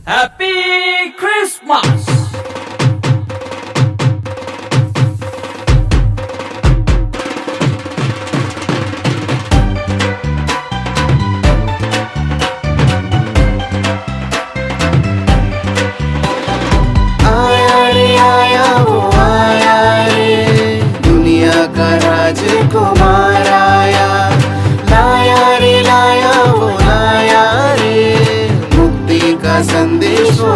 Happy Christmas. आया रे आया वो आया रे, दुनिया का राजकुमार आया. लाया रे लाया वो लाया रे, मुक्ति का संदेश वो